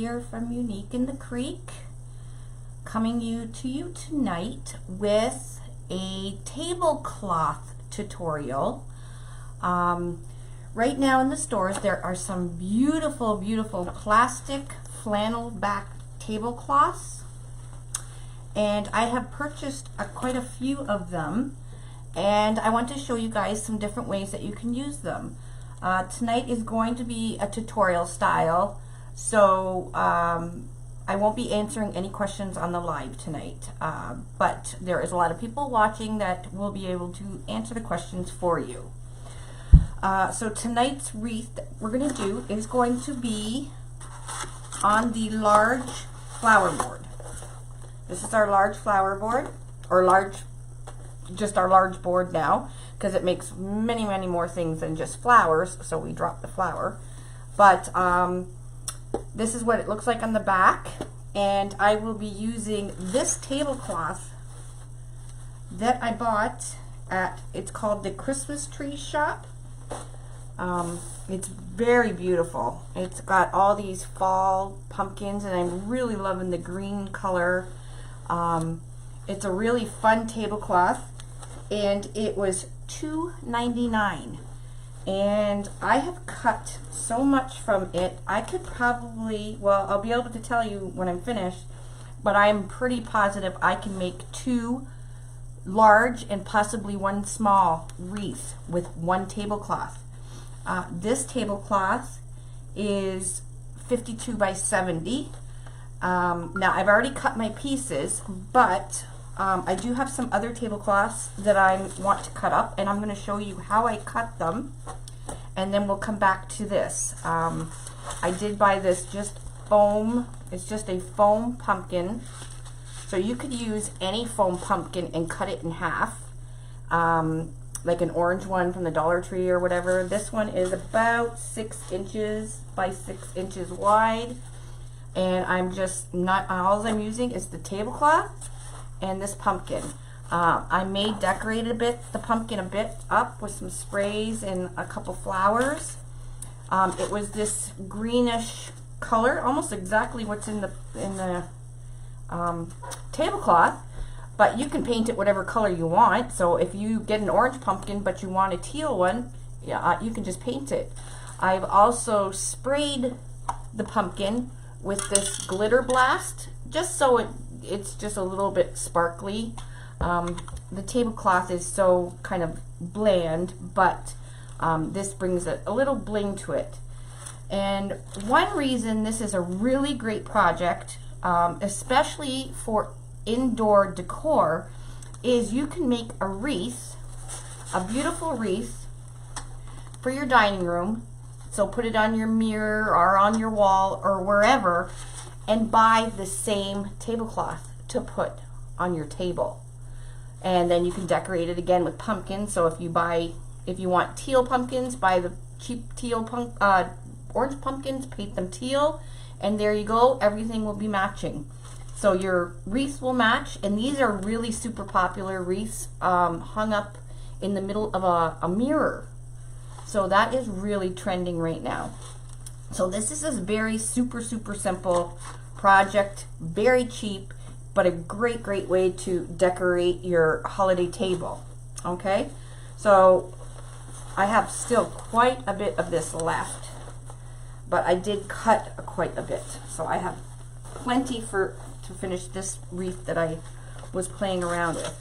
here from Unique in the Creek, coming to you tonight with a tablecloth tutorial. Right now in the stores there are some beautiful, beautiful plastic flannel back tablecloths, and I have purchased quite a few of them, and I want to show you guys some different ways that you can use them. Tonight is going to be a tutorial style, so I won't be answering any questions on the live tonight, but there is a lot of people watching that will be able to answer the questions for you. So tonight's wreath that we're going to do is going to be on the large flower board. This is our large flower board, or just our large board now, because it makes many, many more things than just flowers, so we dropped the flower. But this is what it looks like on the back, and I will be using this tablecloth that I bought at, it's called the Christmas Tree Shop. It's very beautiful. It's got all these fall pumpkins, and I'm really loving the green color. It's a really fun tablecloth, and it was $2.99, and I have cut so much from it. I could probably, well, I'll be able to tell you when I'm finished, but I'm pretty positive I can make 2 large and possibly 1 small wreath with 1 tablecloth. This tablecloth is 52 by 70. Now I've already cut my pieces, but I do have some other tablecloths that I want to cut up, and I'm going to show you how I cut them, and then we'll come back to this. I did buy this just foam. It's just a foam pumpkin, so you could use any foam pumpkin and cut it in half, like an orange one from the Dollar Tree or whatever. This one is about 6 inches by 6 inches wide, and I'm just not, all I'm using is the tablecloth and this pumpkin. I may decorate the pumpkin a bit up with some sprays and a couple flowers. It was this greenish color, almost exactly what's in the tablecloth, but you can paint it whatever color you want. So if you get an orange pumpkin but you want a teal one, yeah, you can just paint it. I've also sprayed the pumpkin with this glitter blast, just so it's just a little bit sparkly. The tablecloth is so kind of bland, but this brings a little bling to it. And one reason this is a really great project, especially for indoor decor, is you can make a wreath, a beautiful wreath for your dining room. So put it on your mirror or on your wall or wherever, and buy the same tablecloth to put on your table. And then you can decorate it again with pumpkins. So if you want teal pumpkins, buy the cheap teal orange pumpkins, paint them teal, and there you go, everything will be matching. So your wreaths will match, and these are really super popular wreaths, hung up in the middle of a mirror. So that is really trending right now. So this is a very super simple project, very cheap, but a great way to decorate your holiday table. Okay, so I have still quite a bit of this left, but I did cut quite a bit, so I have plenty to finish this wreath that I was playing around with.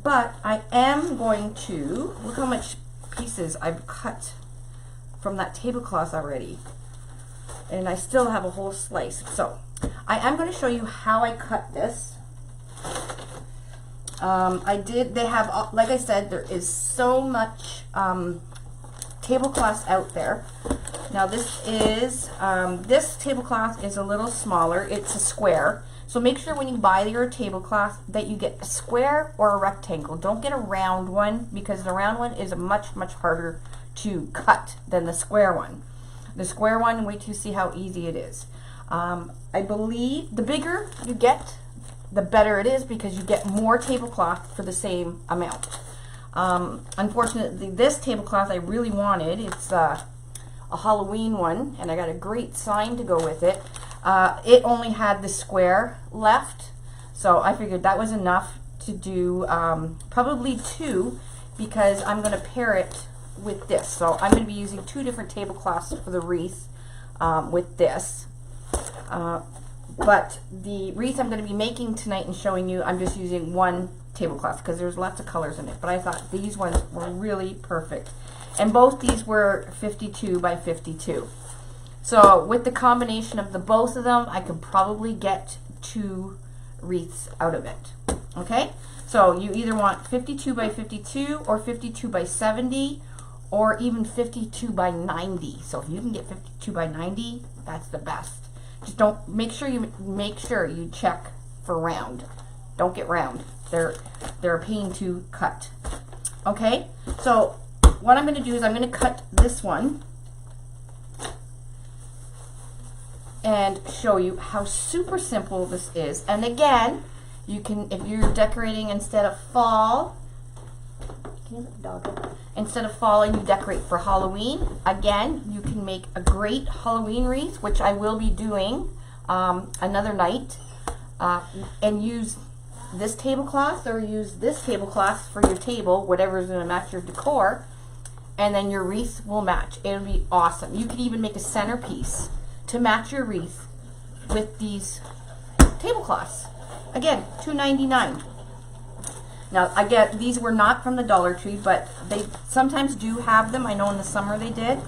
But I am going to look how much pieces I've cut from that tablecloth already, and I still have a whole slice. So I am going to show you how I cut this. They have, like I said, there is so much tablecloths out there. Now this tablecloth is a little smaller. It's a square. So make sure when you buy your tablecloth that you get a square or a rectangle. Don't get a round one, because the round one is much harder to cut than the square one. The square one, wait till you see how easy it is. I believe the bigger you get, the better it is, because you get more tablecloth for the same amount. Unfortunately, this tablecloth I really wanted. It's a Halloween one, and I got a great sign to go with it. It only had the square left, so I figured that was enough to do probably 2, because I'm going to pair it with this. So I'm going to be using 2 different tablecloths for the wreath with this. But the wreath I'm going to be making tonight and showing you, I'm just using 1 tablecloth because there's lots of colors in it. But I thought these ones were really perfect. And both these were 52 by 52. So with the combination of the both of them, I could probably get 2 wreaths out of it. Okay? So you either want 52 by 52 or 52 by 70 or even 52 by 90. So if you can get 52 by 90, that's the best. Just don't make sure you check for round. Don't get round. They're a pain to cut. Okay? So what I'm going to do is I'm going to cut this one and show you how super simple this is. And again, you can, if you're decorating instead of fall, and you decorate for Halloween, again, you can make a great Halloween wreath, which I will be doing another night, and use this tablecloth or use this tablecloth for your table, whatever is going to match your decor, and then your wreath will match. It'll be awesome. You could even make a centerpiece to match your wreath with these tablecloths. Again, $2.99. Now, again, these were not from the Dollar Tree, but they sometimes do have them. I know in the summer they did.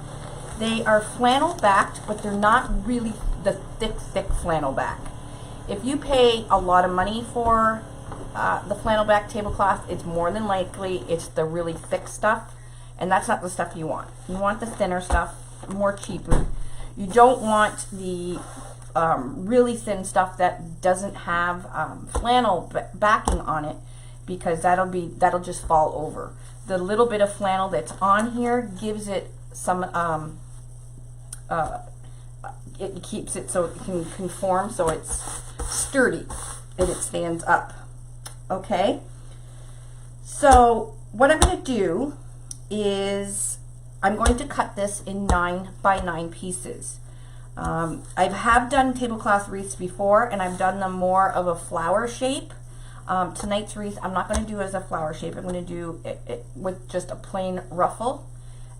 They are flannel backed, but they're not really the thick flannel back. If you pay a lot of money for the flannel back tablecloth, it's more than likely it's the really thick stuff, and that's not the stuff you want. You want the thinner stuff, more cheaper. You don't want the really thin stuff that doesn't have flannel backing on it, because that'll just fall over. The little bit of flannel that's on here gives it some it keeps it so it can conform, so it's sturdy and it stands up. Okay, so what I'm going to do is I'm going to cut this in 9 by 9 pieces. I have done tablecloth wreaths before, and I've done them more of a flower shape. Tonight's wreath I'm not going to do as a flower shape. I'm going to do it with just a plain ruffle,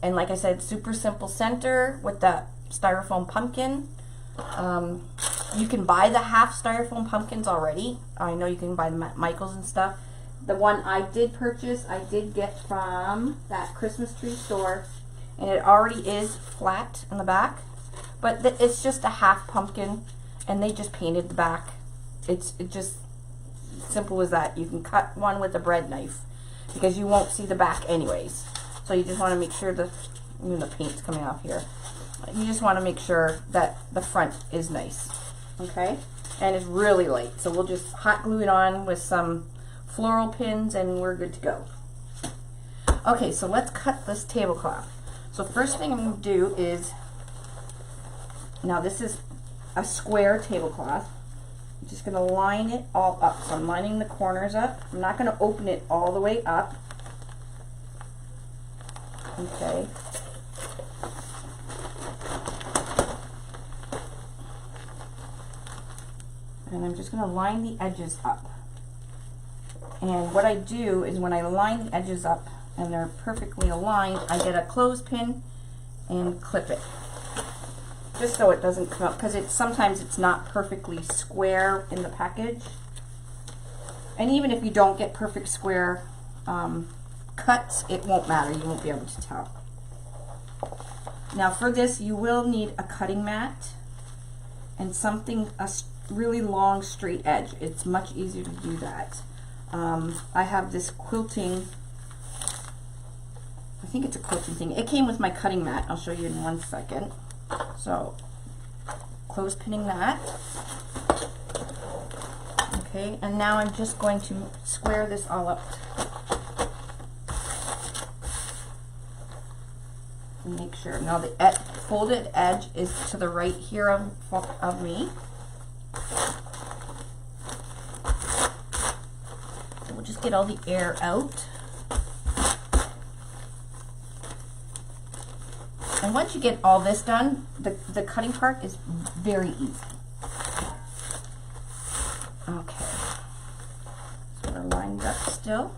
and like I said, super simple center with that styrofoam pumpkin. You can buy the half styrofoam pumpkins already. I know you can buy them at Michael's and stuff. The one I did purchase, I did get from that Christmas tree store, and it already is flat in the back, but it's just a half pumpkin, and they just painted the back. It's just simple as that. You can cut one with a bread knife because you won't see the back anyways. So you just want to make sure the paint's coming off here. You just want to make sure that the front is nice, okay? And it's really light, so we'll just hot glue it on with some floral pins and we're good to go. Okay, so let's cut this tablecloth. So first thing I'm going to do is, now this is a square tablecloth. I'm just going to line it all up. So I'm lining the corners up. I'm not going to open it all the way up. Okay. And I'm just going to line the edges up. And what I do is when I line the edges up and they're perfectly aligned, I get a clothespin and clip it. Just so it doesn't come up, because sometimes it's not perfectly square in the package. And even if you don't get perfect square cuts, it won't matter. You won't be able to tell. Now for this, you will need a cutting mat and a really long straight edge. It's much easier to do that. I have this quilting, I think it's a quilting thing. It came with my cutting mat. I'll show you in 1 second. So, clothespinning that. Okay, and now I'm just going to square this all up. And make sure. Now the folded edge is to the right here of me. So we'll just get all the air out. And once you get all this done, the cutting part is very easy. Okay, so we're lined up still.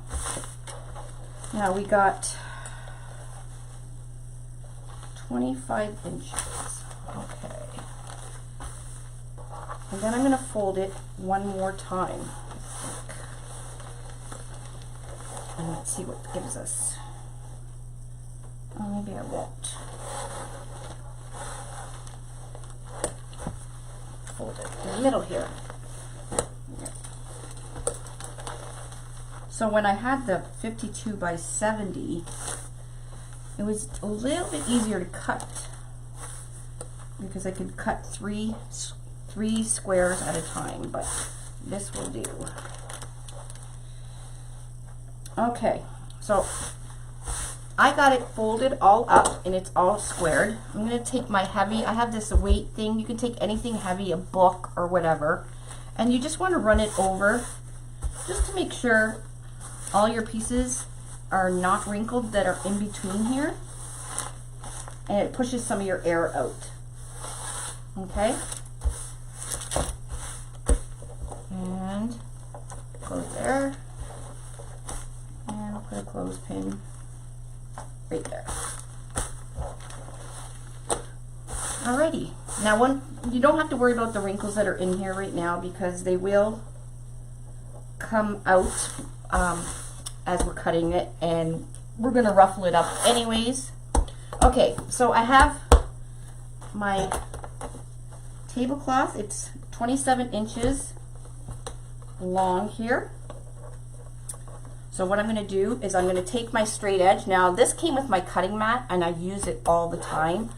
Now we got 25 inches. Okay. And then I'm going to fold it one more time, I think. And let's see what it gives us. Oh, maybe I won't. Fold it in the middle here. So when I had the 52 by 70, it was a little bit easier to cut because I could cut three squares at a time, but this will do. Okay, so I got it folded all up and it's all squared. I'm going to take my heavy, I have this weight thing, you can take anything heavy, a book or whatever, and you just want to run it over just to make sure all your pieces are not wrinkled that are in between here, and it pushes some of your air out. Okay, and close there, and I'll put a clothespin right there. Alrighty, now you don't have to worry about the wrinkles that are in here right now because they will come out as we're cutting it, and we're going to ruffle it up anyways. Okay, so I have my tablecloth. It's 27 inches long here. So what I'm going to do is I'm going to take my straight edge. Now this came with my cutting mat and I use it all the time.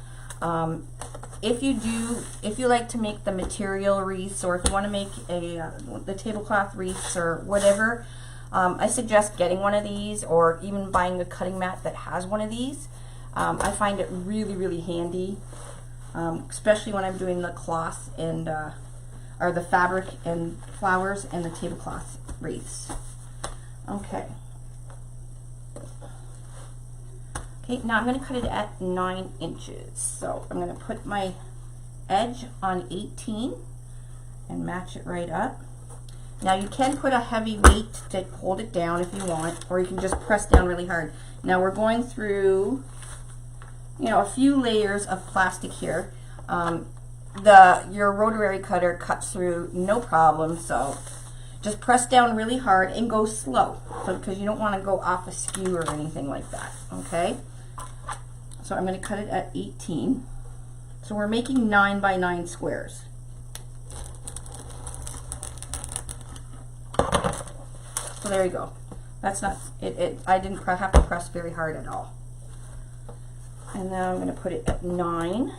If you like to make the material wreaths, or if you want to make the tablecloth wreaths or whatever, I suggest getting one of these or even buying a cutting mat that has one of these. I find it really, really handy, especially when I'm doing the cloth and or the fabric and flowers and the tablecloth wreaths. Okay. Okay, now I'm going to cut it at 9 inches. So I'm going to put my edge on 18 and match it right up. Now you can put a heavy weight to hold it down if you want, or you can just press down really hard. Now we're going through, you know, a few layers of plastic here. Your rotary cutter cuts through no problem, so just press down really hard and go slow, because you don't want to go off a skew or anything like that. Okay, so I'm going to cut it at 18. So we're making 9 by 9 squares. So there you go. That's not it. I didn't have to press very hard at all. And now I'm going to put it at 9.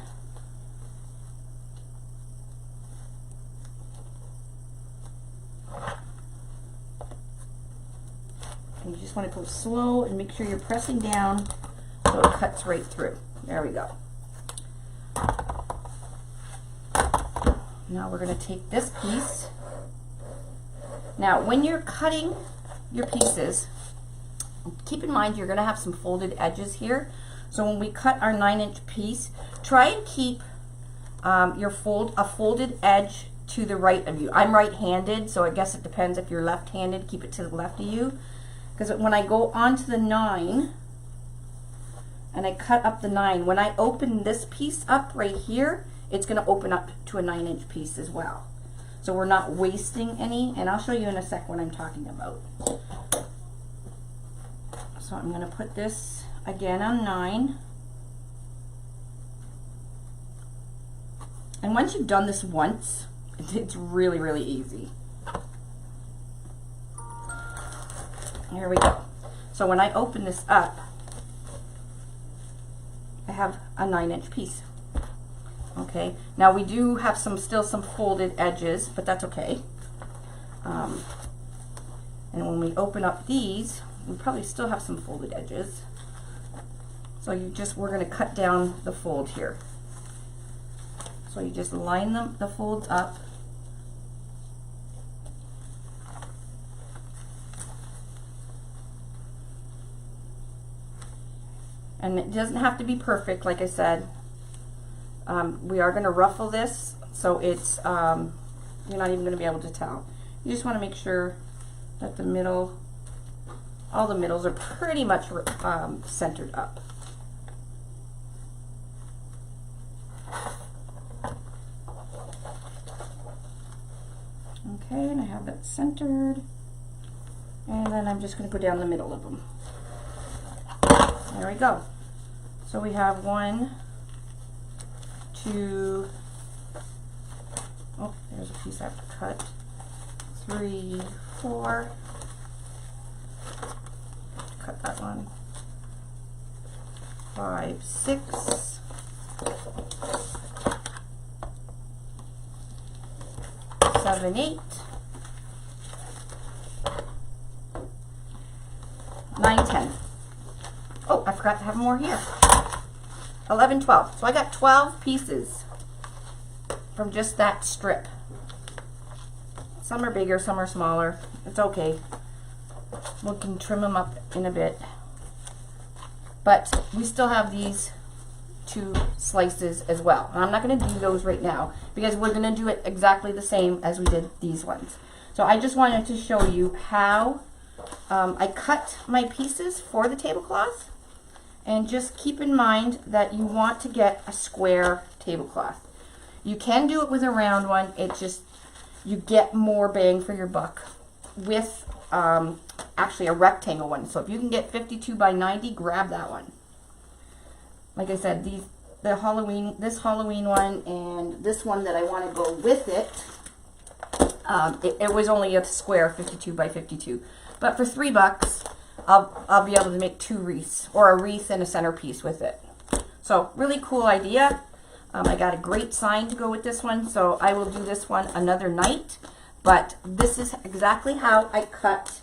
And you just want to go slow and make sure you're pressing down so it cuts right through. There we go. Now we're going to take this piece. Now when you're cutting your pieces, keep in mind you're going to have some folded edges here. So when we cut our 9-inch piece, try and keep a folded edge to the right of you. I'm right-handed, so I guess it depends if you're left-handed, keep it to the left of you. Because when I go onto the 9 and I cut up the 9, when I open this piece up right here, it's going to open up to a 9-inch piece as well. So we're not wasting any, and I'll show you in a sec what I'm talking about. So I'm going to put this again on 9. And once you've done this once, it's really, really easy. Here we go. So when I open this up, I have a 9-inch piece. Okay, now we do have still some folded edges, but that's okay. And when we open up these, we probably still have some folded edges. So we're going to cut down the fold here. So you just line the folds up. And it doesn't have to be perfect, like I said. We are going to ruffle this, so it's you're not even going to be able to tell. You just want to make sure that the middle, all the middles are pretty much centered up. Okay, and I have that centered. And then I'm just going to go down the middle of them. There we go. So we have 1, 2, oh, there's a piece I have to cut. 3, 4. Cut that one. 5, 6. 7, 8. 9, 10. Oh, I forgot to have more here. 11, 12. So I got 12 pieces from just that strip. Some are bigger, some are smaller. It's okay. We can trim them up in a bit. But we still have these 2 slices as well. And I'm not going to do those right now because we're going to do it exactly the same as we did these ones. So I just wanted to show you how I cut my pieces for the tablecloth. And just keep in mind that you want to get a square tablecloth. You can do it with a round one. It just, you get more bang for your buck with actually a rectangle one. So if you can get 52 by 90, grab that one. Like I said, this Halloween one and this one that I want to go with it, it was only a square 52 by 52. But for $3, I'll be able to make 2 wreaths, or a wreath and a centerpiece with it. So really cool idea. I got a great sign to go with this one, so I will do this one another night. But this is exactly how I cut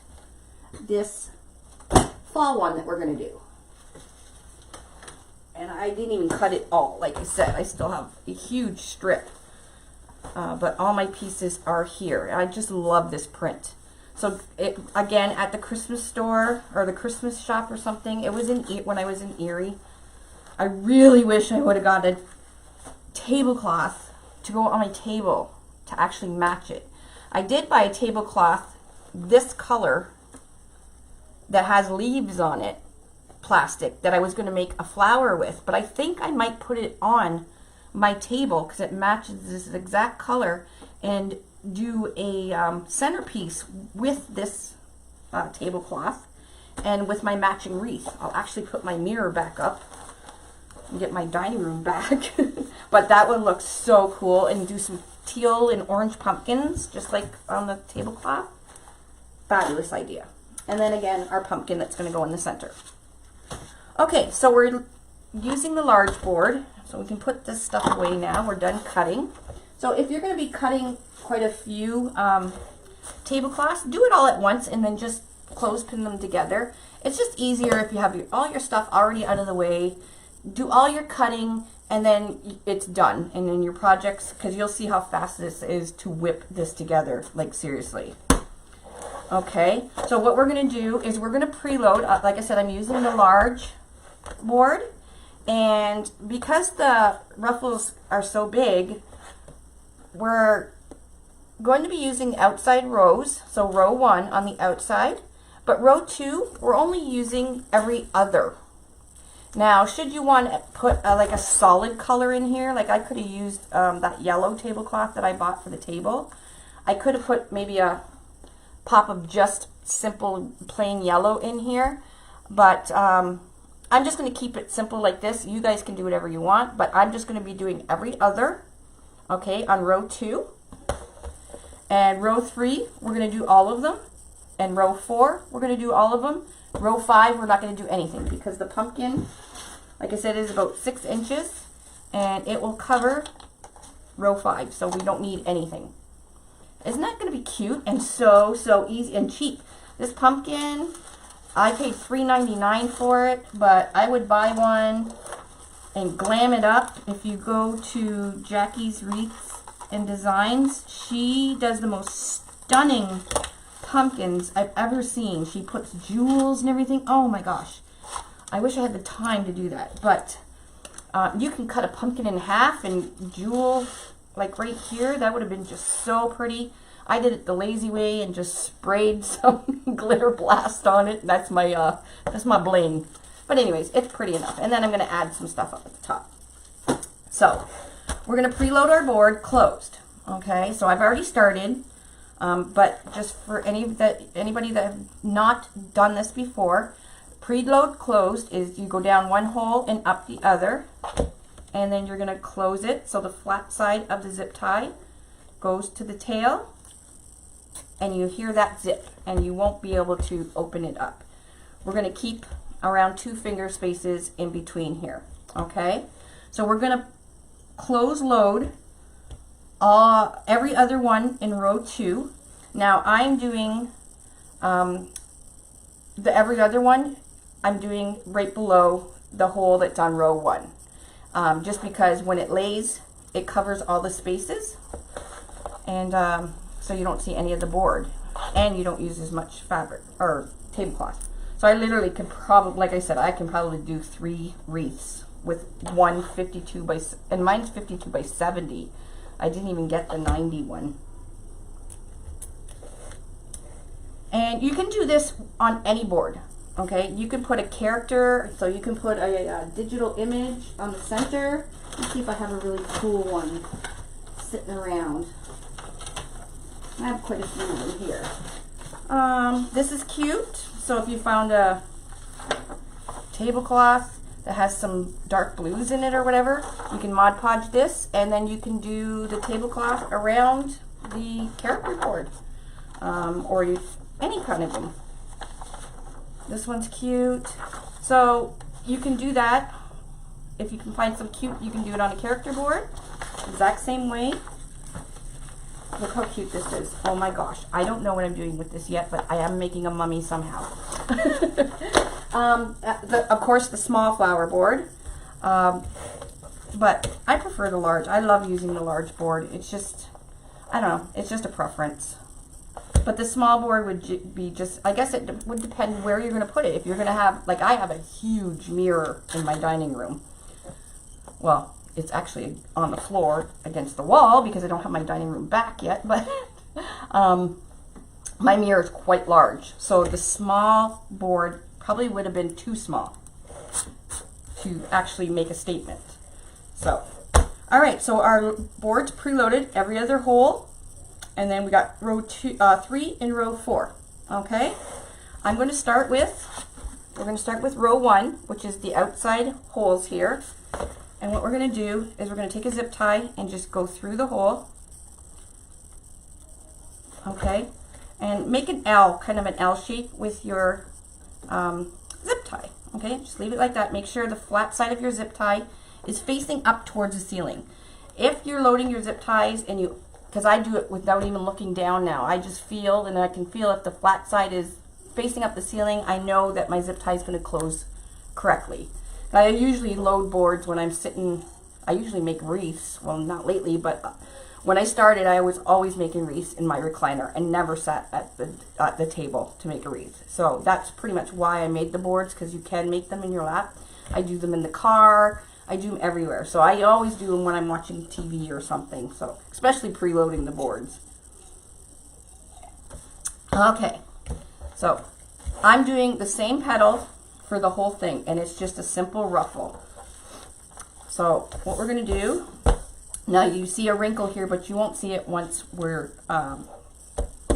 this fall one that we're going to do. And I didn't even cut it all. Like I said, I still have a huge strip. But all my pieces are here. I just love this print. So it, again, at the Christmas store or the Christmas shop or something, it was in when I was in Erie. I really wish I would have got a tablecloth to go on my table to actually match it. I did buy a tablecloth this color that has leaves on it, plastic, that I was going to make a flower with, but I think I might put it on my table because it matches this exact color and do a centerpiece with this tablecloth and with my matching wreath. I'll actually put my mirror back up and get my dining room back. But that one looks so cool, and do some teal and orange pumpkins just like on the tablecloth. Fabulous idea. And then again, our pumpkin that's going to go in the center. Okay, so we're using the large board, so we can put this stuff away now. We're done cutting. So if you're going to be cutting quite a few tablecloths, do it all at once and then just clothespin them together. It's just easier if you have all your stuff already out of the way. Do all your cutting and then it's done. And then your projects, because you'll see how fast this is to whip this together, like seriously. Okay, so what we're going to do is we're going to preload. Like I said, I'm using the large board, and because the ruffles are so big, we're going to be using outside rows, so row 1 on the outside, but row 2 we're only using every other. Now should you want to put like a solid color in here, like I could have used that yellow tablecloth that I bought for the table. I could have put maybe a pop of just simple plain yellow in here, but I'm just going to keep it simple like this. You guys can do whatever you want, but I'm just going to be doing every other, okay, on row 2. And row 3, we're going to do all of them. And row 4, we're going to do all of them. Row 5, we're not going to do anything because the pumpkin, like I said, is about 6 inches. And it will cover row 5, so we don't need anything. Isn't that going to be cute and so easy and cheap? This pumpkin, I paid $3.99 for it, but I would buy one and glam it up. If you go to Jackie's Wreaths and Designs, she does the most stunning pumpkins I've ever seen. She puts jewels and everything. Oh my gosh. I wish I had the time to do that, but you can cut a pumpkin in half and jewel like right here. That would have been just so pretty. I did it the lazy way and just sprayed some glitter blast on it. That's my bling. But anyways, it's pretty enough. And then I'm going to add some stuff up at the top. So we're going to preload our board closed. Okay, so I've already started, but just for anybody that have not done this before, preload closed is you go down one hole and up the other, and then you're going to close it so the flat side of the zip tie goes to the tail, and you hear that zip, and you won't be able to open it up. We're going to keep around 2 finger spaces in between here. Okay, so we're going to close load every other one in row 2. Now I'm doing the every other one I'm doing right below the hole that's on row 1, just because when it lays it covers all the spaces, and so you don't see any of the board, and you don't use as much fabric or tablecloth. So I literally could probably, like I said, I can probably do 3 wreaths with one 52 by, and mine's 52 by 70. I didn't even get the 90 one. And you can do this on any board, okay? You can put a character, so you can put a digital image on the center. Let's see if I have a really cool one sitting around. I have quite a few of them here. This is cute. So if you found a tablecloth that has some dark blues in it or whatever, you can Mod Podge this, and then you can do the tablecloth around the character board, or any kind of them. This one's cute. So you can do that. If you can find some cute, you can do it on a character board, exact same way. Look how cute this is. Oh my gosh, I don't know what I'm doing with this yet, but I am making a mummy somehow. Of course, the small flower board, but I prefer the large. I love using the large board. It's just, I don't know, it's just a preference. But the small board would be just, I guess it would depend where you're going to put it. If you're going to have, like I have a huge mirror in my dining room. Well, it's actually on the floor against the wall because I don't have my dining room back yet, but my mirror is quite large. So the small board probably would have been too small to actually make a statement. So, all right, so our board's preloaded every other hole, and then we got row 3 and row 4, okay? I'm going to start with, we're going to start with row 1, which is the outside holes here. And what we're going to do is we're going to take a zip tie and just go through the hole, okay? And make an L, kind of an L shape with your zip tie, okay? Just leave it like that. Make sure the flat side of your zip tie is facing up towards the ceiling. If you're loading your zip ties and you, because I do it without even looking down now, I just feel, and I can feel if the flat side is facing up the ceiling, I know that my zip tie is going to close correctly. I usually load boards when I'm sitting, I usually make wreaths, well not lately, but when I started I was always making wreaths in my recliner and never sat at the table to make a wreath. So that's pretty much why I made the boards, because you can make them in your lap. I do them in the car, I do them everywhere. So I always do them when I'm watching TV or something, so especially preloading the boards. Okay, so I'm doing the same petal for the whole thing, and it's just a simple ruffle. So what we're going to do, now you see a wrinkle here, but you won't see it once we're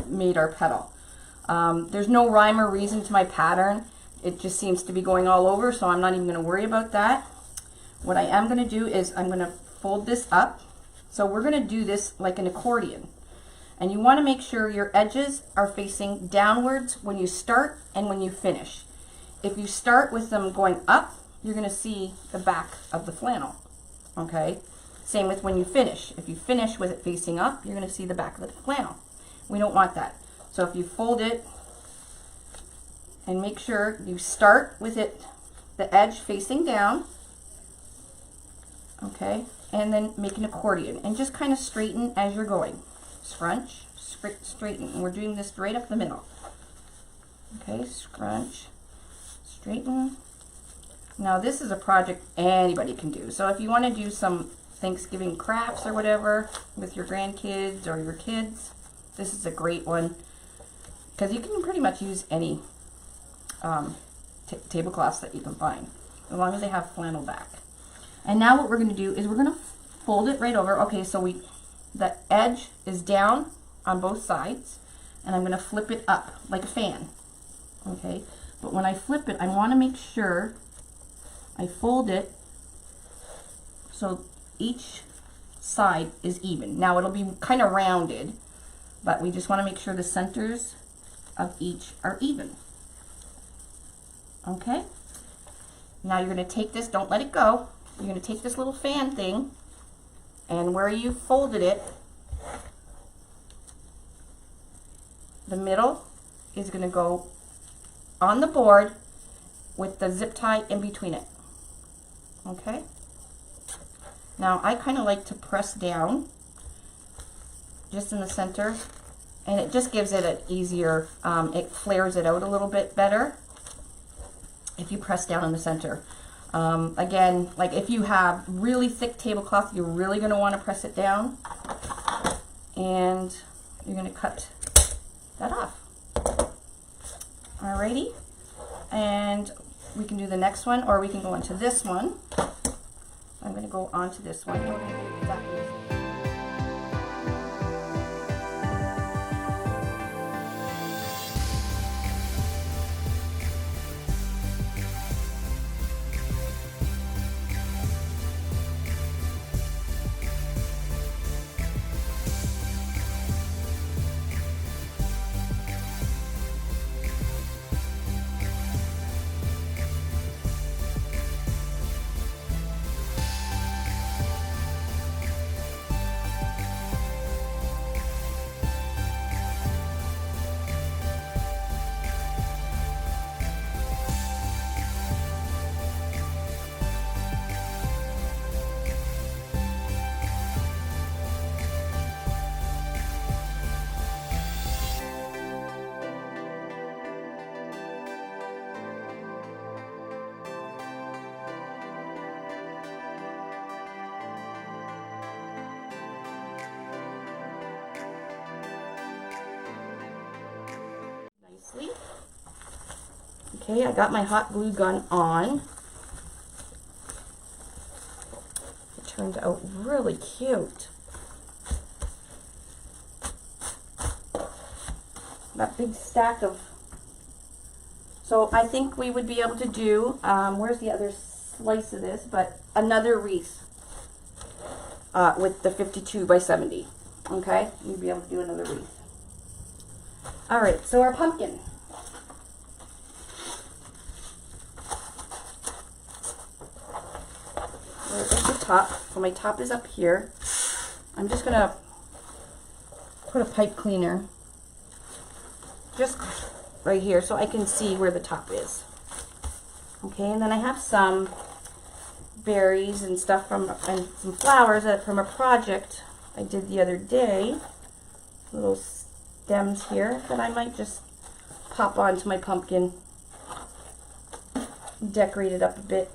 made our petal. There's no rhyme or reason to my pattern. It just seems to be going all over, so I'm not even going to worry about that. What I am going to do is I'm going to fold this up. So we're going to do this like an accordion. And you want to make sure your edges are facing downwards when you start and when you finish. If you start with them going up, you're going to see the back of the flannel, okay? Same with when you finish. If you finish with it facing up, you're going to see the back of the flannel. We don't want that. So if you fold it and make sure you start with it, the edge facing down, okay? And then make an accordion and just kind of straighten as you're going. Scrunch, straighten. And we're doing this right up the middle. Okay, scrunch, straighten. Now this is a project anybody can do. So if you want to do some Thanksgiving crafts or whatever with your grandkids or your kids, This is a great one because you can pretty much use any tablecloths that you can find, as long as they have flannel back. And now what we're going to do is we're going to fold it right over. Okay, so the edge is down on both sides, and I'm going to flip it up like a fan. Okay, but when I flip it, I want to make sure I fold it so each side is even. Now it'll be kind of rounded, but we just want to make sure the centers of each are even. Okay, now you're going to take this, don't let it go. You're going to take this little fan thing, and where you folded it, the middle is going to go on the board with the zip tie in between it. Okay, now I kind of like to press down just in the center, and it just gives it an easier, it flares it out a little bit better if you press down in the center. Again, like if you have really thick tablecloth, you're really going to want to press it down, and you're going to cut that off. Alrighty, and we can do the next one, or we can go into this one. I'm going to go on to this one. We're going to do exactly the same. Okay, I got my hot glue gun on. It turned out really cute. That big stack of, so I think we would be able to do, where's the other slice of this, but another wreath with the 52 by 70. Okay, you'd be able to do another wreath. All right, so our pumpkin. There's the top. So my top is up here. I'm just gonna put a pipe cleaner just right here so I can see where the top is. Okay, and then I have some berries and stuff and some flowers from a project I did the other day. Little stems here that I might just pop onto my pumpkin, decorate it up a bit.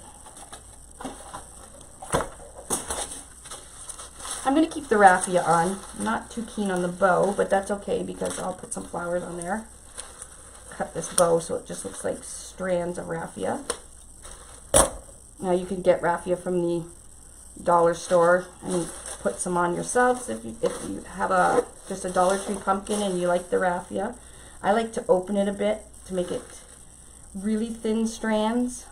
I'm going to keep the raffia on. I'm not too keen on the bow, but that's okay because I'll put some flowers on there. Cut this bow so it just looks like strands of raffia. Now you can get raffia from the dollar store and put some on yourselves if you have just a Dollar Tree pumpkin and you like the raffia. I like to open it a bit to make it really thin strands.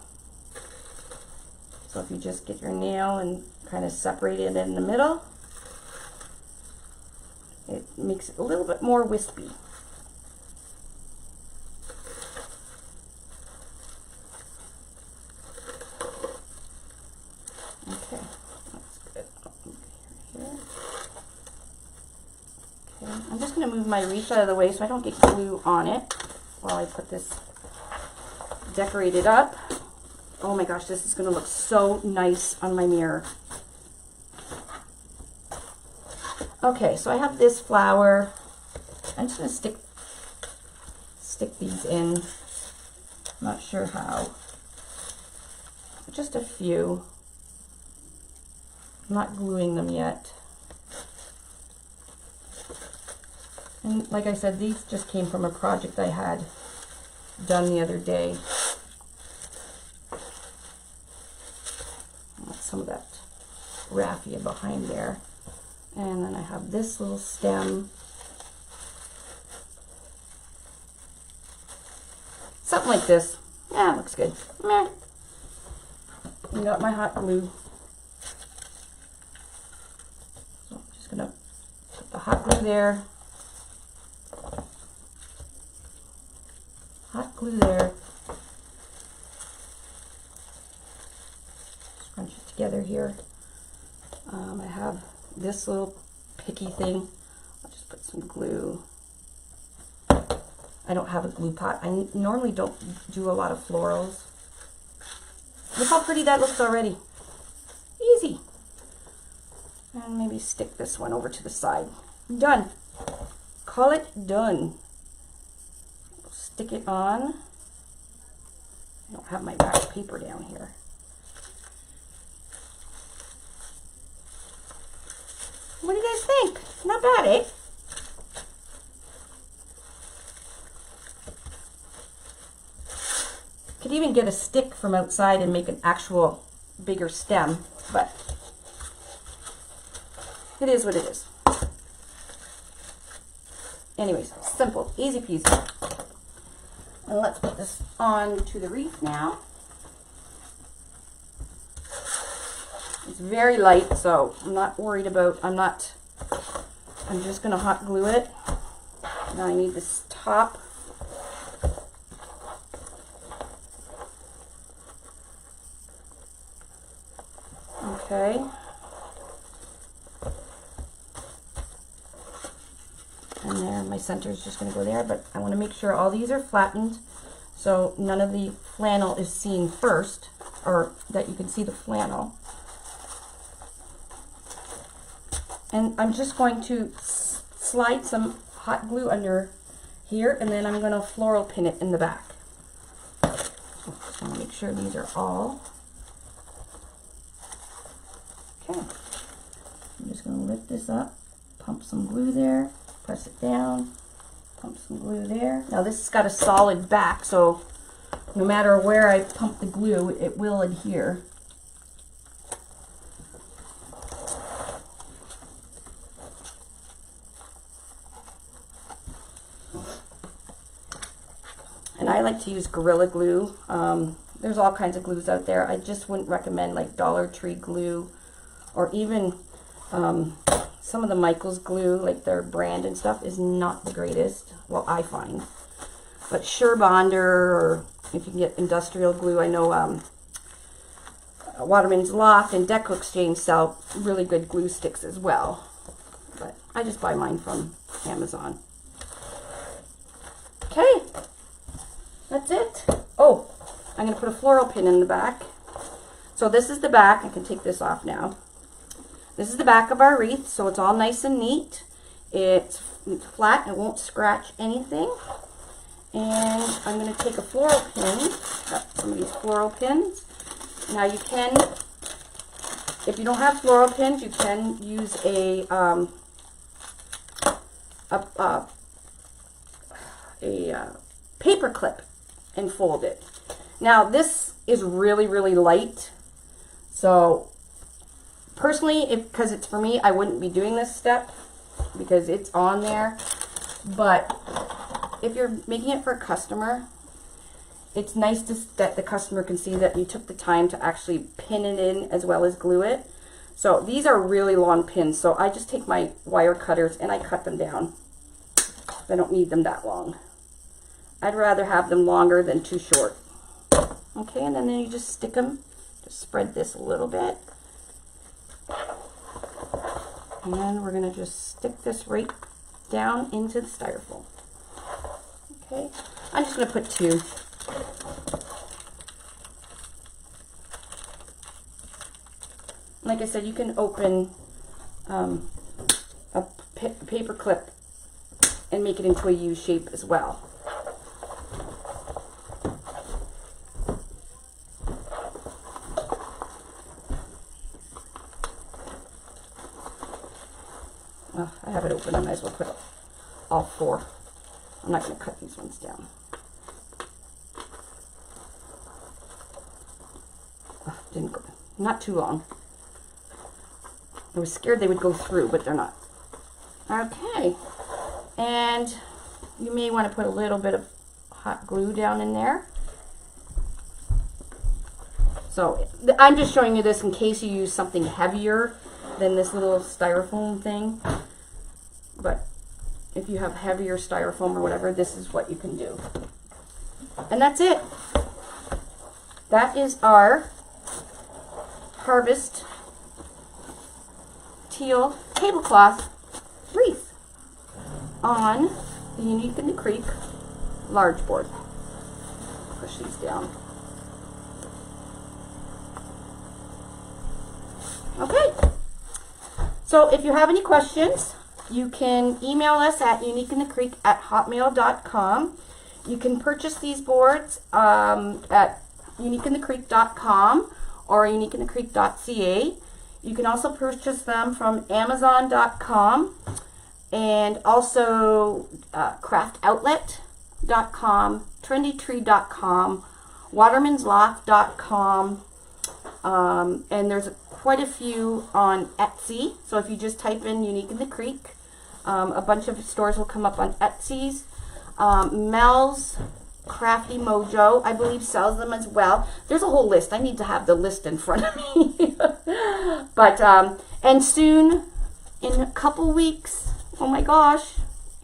So if you just get your nail and kind of separate it in the middle, it makes it a little bit more wispy. Okay, that's good. Here. Okay, I'm just going to move my wreath out of the way so I don't get glue on it while I put this decorated up. Oh my gosh, this is going to look so nice on my mirror. Okay, so I have this flower. I'm just going to stick these in. I'm not sure how. Just a few. I'm not gluing them yet. And like I said, these just came from a project I had done the other day. Some of that raffia behind there. And then I have this little stem. Something like this. Yeah, looks good. Meh. I got my hot glue. So I'm just gonna put the hot glue there. Hot glue there. Scrunch it together here. I have this little picky thing. I'll just put some glue. I don't have a glue pot. I normally don't do a lot of florals. Look how pretty that looks already. Easy. And maybe stick this one over to the side. Done. Call it done. Stick it on. I don't have my back paper down here. What do you guys think? Not bad, eh? Could even get a stick from outside and make an actual bigger stem, but it is what it is. Anyways, simple, easy peasy. And let's put this on to the wreath now. It's very light, so I'm not worried about, I'm just gonna hot glue it. Now I need this top. Okay. And there, my center is just going to go there, but I want to make sure all these are flattened so none of the flannel is seen first, or that you can see the flannel. And I'm just going to slide some hot glue under here, and then I'm going to floral pin it in the back. So just want to make sure these are all. Okay, I'm just going to lift this up, pump some glue there, press it down, pump some glue there. Now this has got a solid back, so no matter where I pump the glue, it will adhere. And I like to use Gorilla Glue. There's all kinds of glues out there. I just wouldn't recommend like Dollar Tree glue, or even some of the Michaels glue, like their brand and stuff, is not the greatest. Well, I find. But Surebonder, or if you can get industrial glue, I know Waterman's Loft and Deco Exchange sell really good glue sticks as well. But I just buy mine from Amazon. Okay, that's it. Oh, I'm going to put a floral pin in the back. So this is the back. I can take this off now. This is the back of our wreath, so it's all nice and neat. It's flat, it won't scratch anything. And I'm going to take a floral pin, got some of these floral pins. Now you can, if you don't have floral pins, you can use a paper clip and fold it. Now this is really, really light, so personally, because it's for me, I wouldn't be doing this step because it's on there. But if you're making it for a customer, it's nice that the customer can see that you took the time to actually pin it in as well as glue it. So these are really long pins, so I just take my wire cutters and I cut them down. I don't need them that long. I'd rather have them longer than too short. Okay, and then you just stick them. Just spread this a little bit. And then we're going to just stick this right down into the styrofoam. Okay, I'm just going to put 2. Like I said, you can open a paper clip and make it into a U shape as well. I have it open, I might as well put all 4. I'm not going to cut these ones down. Oh, didn't go, not too long. I was scared they would go through, but they're not. Okay, and you may want to put a little bit of hot glue down in there. So I'm just showing you this in case you use something heavier than this little styrofoam thing. But if you have heavier styrofoam or whatever, this is what you can do. And that's it. That is our Harvest Teal tablecloth wreath on the Unique in the Creek large board. Push these down. Okay, so if you have any questions, you can email us at uniqueinthecreek@hotmail.com. You can purchase these boards at uniqueinthecreek.com or uniqueinthecreek.ca. You can also purchase them from amazon.com and also craftoutlet.com, trendytree.com, watermansloft.com, and there's quite a few on Etsy. So if you just type in Unique in the Creek, a bunch of stores will come up on Etsy's. Mel's Crafty Mojo, I believe, sells them as well. There's a whole list. I need to have the list in front of me. But, and soon, in a couple weeks, oh my gosh,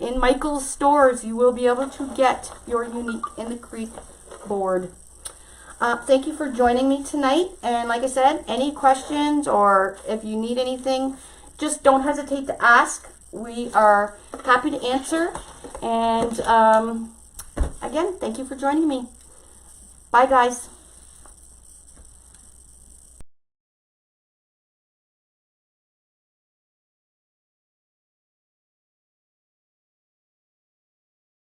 in Michael's stores, you will be able to get your Unique in the Creek board. Thank you for joining me tonight. And like I said, any questions or if you need anything, just don't hesitate to ask. We are happy to answer. And again, thank you for joining me. Bye, guys.